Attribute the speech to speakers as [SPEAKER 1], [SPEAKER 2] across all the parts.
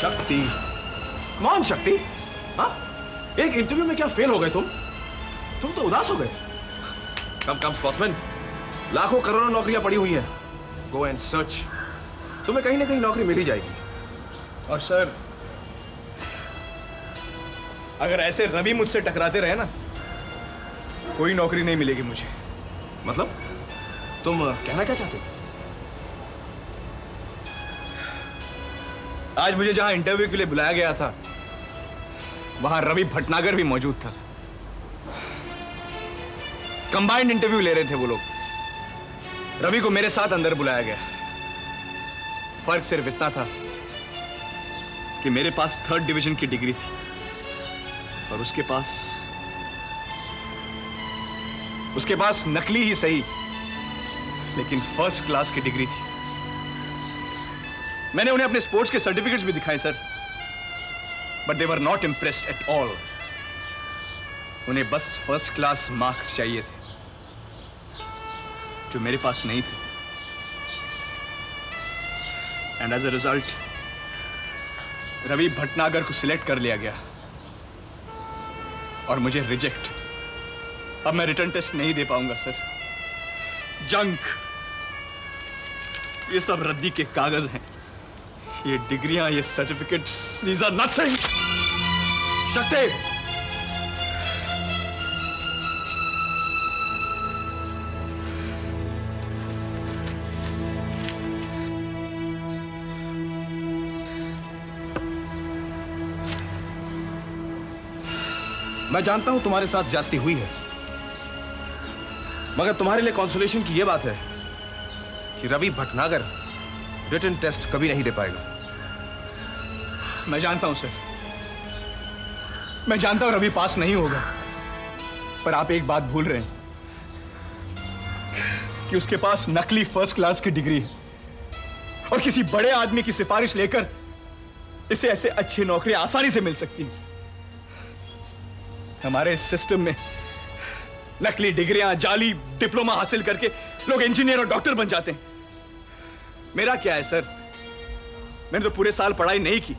[SPEAKER 1] शक्ति, कौन शक्ति? हाँ, एक इंटरव्यू में क्या फेल हो गए तुम? तुम तो उदास हो गए। कम कम स्पोर्ट्समैन, लाखों करोड़ों नौकरियां पड़ी हुई हैं। गो एंड सर्च, तुम्हें कहीं ना कहीं नौकरी मिल ही जाएगी।
[SPEAKER 2] और सर, अगर ऐसे रवि मुझसे टकराते रहे ना, कोई नौकरी नहीं मिलेगी मुझे।
[SPEAKER 1] मतलब तुम कहना क्या चाहते हो?
[SPEAKER 2] आज मुझे जहां इंटरव्यू के लिए बुलाया गया था, वहां रवि भटनागर भी मौजूद था। कंबाइंड इंटरव्यू ले रहे थे वो लोग। रवि को मेरे साथ अंदर बुलाया गया। फर्क सिर्फ इतना था कि मेरे पास 3rd डिवीजन की डिग्री थी और उसके पास नकली ही सही, लेकिन 1st क्लास की डिग्री थी। मैंने उन्हें अपने स्पोर्ट्स के सर्टिफिकेट्स भी दिखाए sir, but they were not impressed at all. उन्हें बस 1st क्लास मार्क्स चाहिए थे, जो मेरे पास नहीं थे। And as a result Ravi Bhatnagar को सिलेक्ट कर लिया गया और मुझे रिजेक्ट। अब मैं रिटर्न टेस्ट नहीं दे पाऊंगा सर। जंक, ये सब रद्दी के कागज हैं। ये डिग्रियां, ये सर्टिफिकेट्स, दीज आर नथिंग।
[SPEAKER 1] शक्ति, मैं जानता हूं तुम्हारे साथ ज्यादती हुई है, मगर तुम्हारे लिए कंसोलेशन की यह बात है कि रवि भटनागर रिटन टेस्ट कभी नहीं दे पाएगा।
[SPEAKER 2] मैं जानता हूं सर, मैं जानता हूं रवि पास नहीं होगा, पर आप एक बात भूल रहे हैं कि उसके पास नकली 1st क्लास की डिग्री है और किसी बड़े आदमी की सिफारिश लेकर इसे ऐसे अच्छी नौकरी आसानी से मिल सकती है। हमारे सिस्टम में नकली डिग्रियां, जाली डिप्लोमा हासिल करके लोग इंजीनियर और डॉक्टर बन जाते हैं। मेरा क्या है सर, मैंने तो पूरे साल पढ़ाई नहीं की,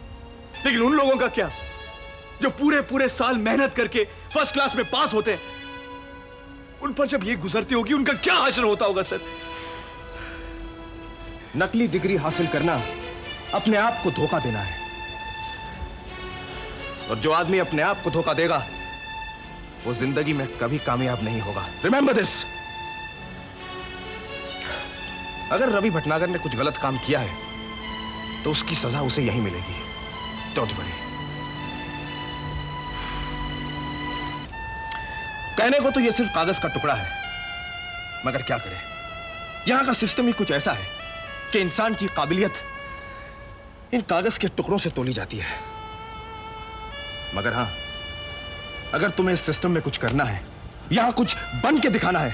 [SPEAKER 2] लेकिन उन लोगों का क्या जो पूरे पूरे साल मेहनत करके 1st क्लास में पास होते हैं? उन पर जब ये गुजरती होगी, उनका क्या हाशर होता होगा सर?
[SPEAKER 1] नकली डिग्री हासिल करना अपने आप को धोखा देना है, और जो आदमी अपने आप को धोखा देगा वो जिंदगी में कभी कामयाब नहीं होगा। Remember this. अगर रवि भटनागर ने कुछ गलत काम किया है तो उसकी सजा उसे यही मिलेगी। Don't worry. कहने को तो यह सिर्फ कागज का टुकड़ा है, मगर क्या करें, यहां का सिस्टम ही कुछ ऐसा है कि इंसान की काबिलियत इन कागज के टुकड़ों से तोली जाती है। मगर हां, अगर तुम्हें इस सिस्टम में कुछ करना है, यहां कुछ बन के दिखाना है,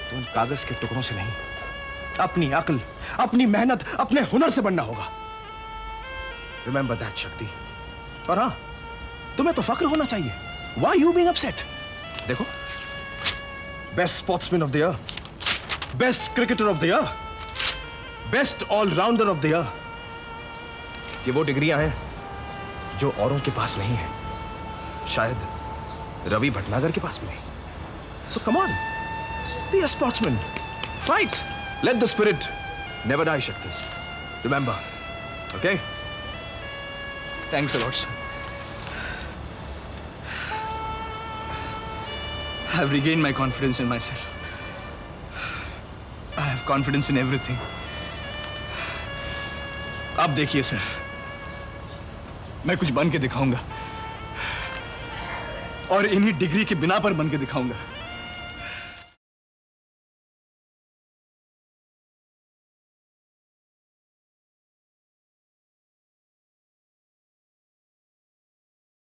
[SPEAKER 1] तो उन कागज के टुकड़ों से नहीं, अपनी अक्ल, अपनी मेहनत, अपने हुनर से बनना होगा। रिमेंबर दैट शक्ति। और हां, तुम्हें तो फक्र होना चाहिए। Why you being upset? देखो, best sportsman of the year, best cricketer of the year, best allrounder of the year, ये वो डिग्रियां हैं जो औरों के पास नहीं है, शायद रवि भटनागर के पास भी नहीं। So come on, be a sportsman, fight, let the spirit never die, Shakti. Remember, okay?
[SPEAKER 2] Thanks a lot, sir. I have regained my confidence in myself. I have confidence in everything. आप देखिए sir, मैं कुछ बन के दिखाऊंगा, और इन्हीं degree की बिना पर बन के दिखाऊंगा।